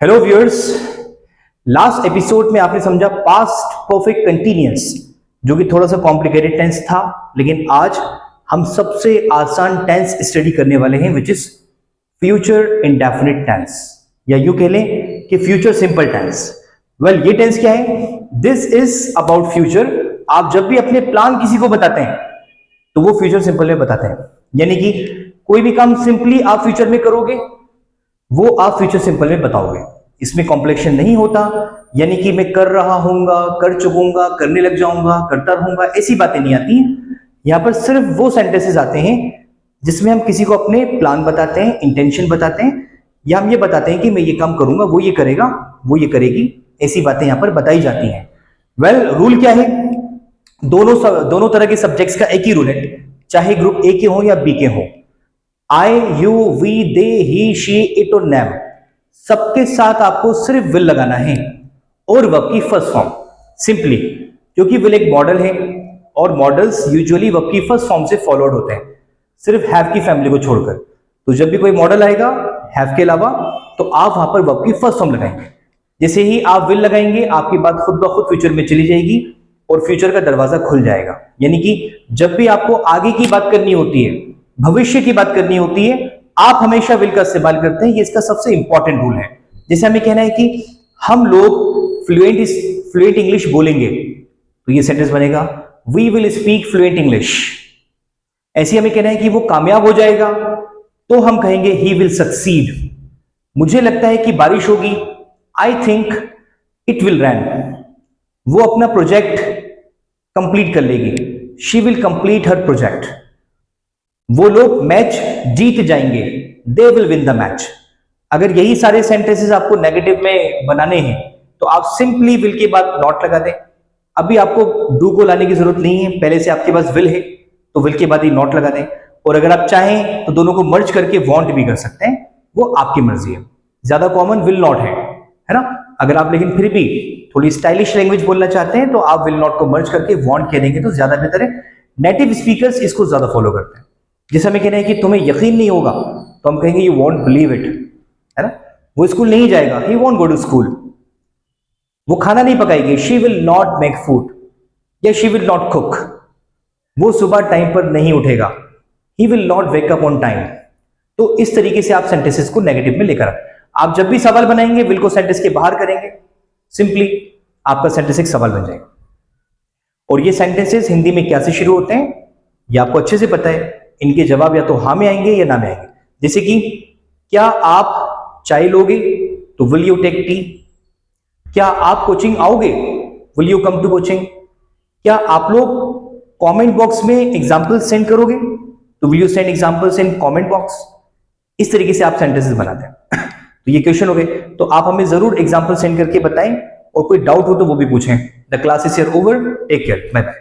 Hello viewers, last episode में आपने समझा पास्ट परफेक्ट कंटीन्यूअस, जो कि थोड़ा सा कॉम्प्लिकेटेड टेंस था, लेकिन आज हम सबसे आसान टेंस स्टडी करने वाले हैं, which is future indefinite tense, या यूं कह लें कि फ्यूचर सिंपल टेंस। वेल, ये टेंस क्या है? This is about future. आप जब भी अपने प्लान किसी को बताते हैं तो वो फ्यूचर सिंपल में बताते हैं, यानी कि कोई भी काम सिंपली आप फ्यूचर में करोगे वो आप फ्यूचर सिंपल में बताओगे। इसमें कॉम्प्लेक्शन नहीं होता, यानी कि मैं कर रहा हूंगा, कर चुकूंगा, करने लग जाऊंगा, करता रहूंगा, ऐसी बातें नहीं आती। यहां पर सिर्फ वो सेंटेंसेस आते हैं जिसमें हम किसी को अपने प्लान बताते हैं, इंटेंशन बताते हैं, या हम ये बताते हैं कि मैं ये काम करूंगा, वो ये करेगा, वो ये करेगी। ऐसी बातें यहां पर बताई जाती हैं। वेल, रूल क्या है? दोनों तरह के सब्जेक्ट्स का एक ही रूल है, चाहे ग्रुप ए के हो या बी के हो। I, you, we, they, he, she, it और नेम, सबके साथ आपको सिर्फ विल लगाना है और वर्ब की फर्स्ट फॉर्म सिंपली, क्योंकि विल एक मॉडल है और मॉडल्स यूजुअली वर्ब की फर्स्ट फॉर्म से फॉलोड होते हैं, सिर्फ हैव की फैमिली को छोड़कर। तो जब भी कोई मॉडल आएगा हैव के अलावा, तो आप वहां पर वर्ब की फर्स्ट फॉर्म लगाएंगे। जैसे ही आप विल लगाएंगे, आपकी बात खुद ब खुद फ्यूचर में चली जाएगी और फ्यूचर का दरवाजा खुल जाएगा। यानी कि जब भी आपको आगे की बात करनी होती है, भविष्य की बात करनी होती है, आप हमेशा विल का इस्तेमाल करते हैं। ये इसका सबसे इंपॉर्टेंट रूल है। जैसे हमें कहना है कि हम लोग फ्लुएंट इंग्लिश बोलेंगे, तो ये सेंटेंस बनेगा we will speak fluent English. ऐसे हमें कहना है कि वो कामयाब हो जाएगा, तो हम कहेंगे ही विल सक्सीड। मुझे लगता है कि बारिश होगी, आई थिंक इट विल रैन। वो अपना प्रोजेक्ट कंप्लीट कर लेगी, she will complete her project. वो लोग मैच जीत जाएंगे, they will win the match. अगर यही सारे सेंटेंसेस आपको नेगेटिव में बनाने हैं तो आप सिंपली विल के बाद नॉट लगा दें। अभी आपको डू को लाने की जरूरत नहीं है, पहले से आपके पास विल है, तो विल के बाद ही नॉट लगा दें। और अगर आप चाहें तो दोनों को मर्ज करके वांट भी कर सकते हैं, वो आपकी मर्जी है। ज्यादा कॉमन विल नॉट है ना? अगर आप लेकिन फिर भी थोड़ी स्टाइलिश लैंग्वेज बोलना चाहते हैं तो आप विल नॉट को मर्ज करके वांट कह देंगे तो ज्यादा बेहतर है। नेटिव स्पीकर्स इसको ज्यादा फॉलो करते हैं। जैसे हमें कहना है कि तुम्हें यकीन नहीं होगा, तो हम कहेंगे यू वॉन्ट बिलीव इट, है ना? वो स्कूल नहीं जाएगा, he want go to school. वो खाना नहीं पकाएगी, she will not make food, या शी विल नॉट कुक। वो सुबह टाइम पर नहीं उठेगा, he will not wake up on time. तो इस तरीके से आप सेंटेंसेस को नेगेटिव में लेकर आप जब भी सवाल बनाएंगे विल को सेंटेंस के बाहर करेंगे, सिंपली आपका सेंटेंस एक सवाल बन जाएगा। और ये सेंटेंसेस हिंदी में क्या से शुरू होते हैं ये आपको अच्छे से पता है। इनके जवाब या तो हाँ में आएंगे या ना में आएंगे। जैसे कि क्या आप चाय लोगे, तो विल यू टेक टी। क्या आप कोचिंग आओगे, will you come to coaching. क्या आप लोग कमेंट बॉक्स में एग्जांपल सेंड करोगे, तो will you send examples in comment box. इस तरीके से आप सेंटेंसेस बनाते हैं। तो ये क्वेश्चन हो गए, तो आप हमें जरूर एग्जांपल सेंड करके बताएं, और कोई डाउट हो तो वो भी पूछें। The class is here over, take care, bye bye.